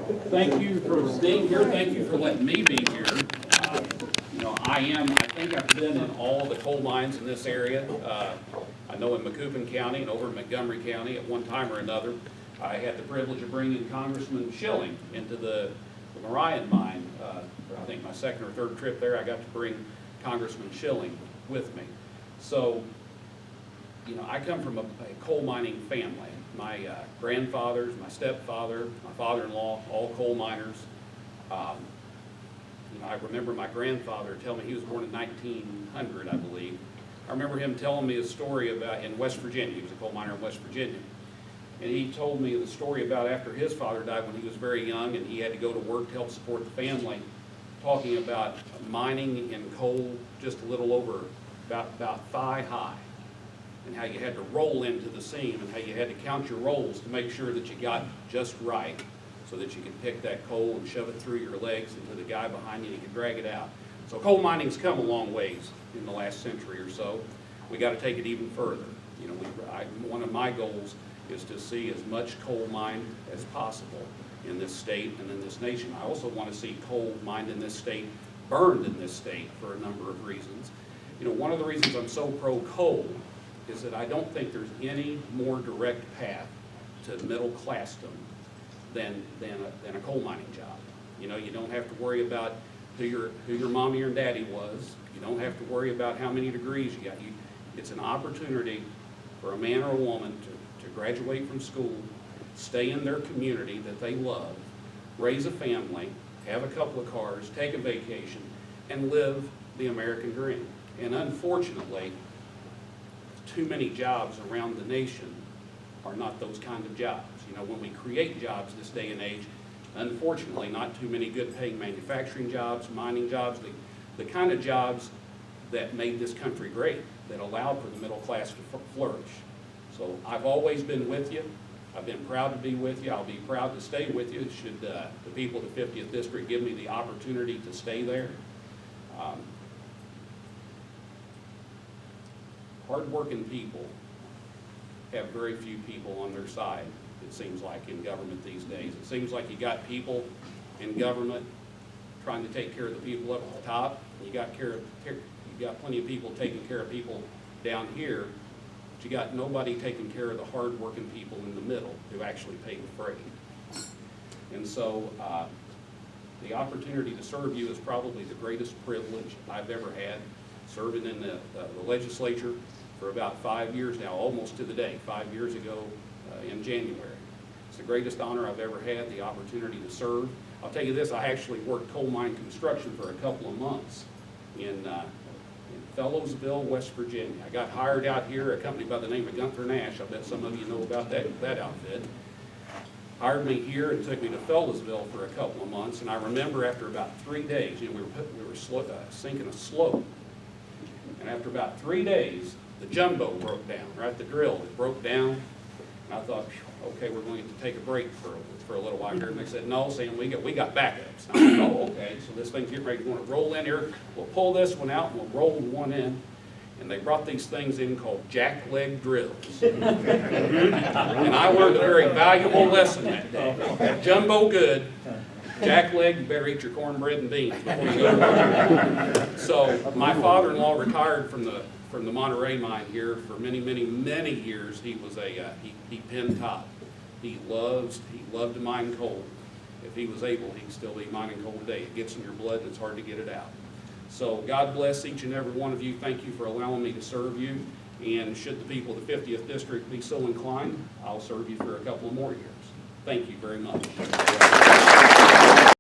Thank you for being here. Thank you for letting me be here. I think I've been in all the coal mines in this area. I know in Macoupin County and over in Montgomery County at one time or another. I had the privilege of bringing Congressman Schilling into the Marion mine. I think my second or third trip there, I got to bring Congressman Schilling with me. So, I come from a coal mining family. My grandfathers, my stepfather, my father-in-law, all coal miners. I remember my grandfather telling me, he was born in 1900, I believe. I remember him telling me a story about in West Virginia. He was a coal miner in West Virginia. And he told me the story about after his father died when he was very young and he had to go to work to help support the family, talking about mining in coal just a little over about thigh high, and how you had to roll into the seam and how you had to count your rolls to make sure that you got just right so that you could pick that coal and shove it through your legs into the guy behind you and you could drag it out. So coal mining's come a long ways in the last century or so. We got to take it even further. One of my goals is to see as much coal mined as possible in this state and in this nation. I also want to see coal mined in this state, burned in this state for a number of reasons. One of the reasons I'm so pro-coal is that I don't think there's any more direct path to middle classdom than a coal mining job. You don't have to worry about who your mommy or daddy was. You don't have to worry about how many degrees you got. It's an opportunity for a man or a woman to graduate from school, stay in their community that they love, raise a family, have a couple of cars, take a vacation, and live the American dream. And unfortunately, too many jobs around the nation are not those kind of jobs. When we create jobs this day and age, unfortunately, not too many good paying manufacturing jobs, mining jobs, the kind of jobs that made this country great, that allowed for the middle class to flourish. So I've always been with you. I've been proud to be with you. I'll be proud to stay with you should the people of the 50th District give me the opportunity to stay there. Hard-working people have very few people on their side, it seems like, in government these days. It seems like you got people in government trying to take care of the people up at the top. You got plenty of people taking care of people down here, but you got nobody taking care of the hard-working people in the middle who actually pay the freight. And so the opportunity to serve you is probably the greatest privilege I've ever had, serving in the legislature for about 5 years now, almost to the day, 5 years ago in January. It's the greatest honor I've ever had, the opportunity to serve. I'll tell you this, I actually worked coal mine construction for a couple of months in Fellowsville, West Virginia. I got hired out here, a company by the name of Gunther Nash. I bet some of you know about that outfit. Hired me here and took me to Fellowsville for a couple of months. And I remember after about 3 days, we were sinking a slope. And after about 3 days, the jumbo broke down, right? The drill, it broke down. And I thought, okay, we're going to take a break for a little while here. And they said, no, Sam, we got backups. And I thought, oh, okay, so this thing's getting ready to roll in here. We'll pull this one out and we'll roll one in. And they brought these things in called jackleg drills. And I learned a very valuable lesson that day. Jumbo good, jackleg, you better eat your cornbread and beans before you go to work. So my father-in-law retired from the Monterey mine here for many, many, many years. He was he pinned top. He loved to mine coal. If he was able, he'd still be mining coal today. It gets in your blood and it's hard to get it out. So God bless each and every one of you. Thank you for allowing me to serve you. And should the people of the 50th District be so inclined, I'll serve you for a couple of more years. Thank you very much.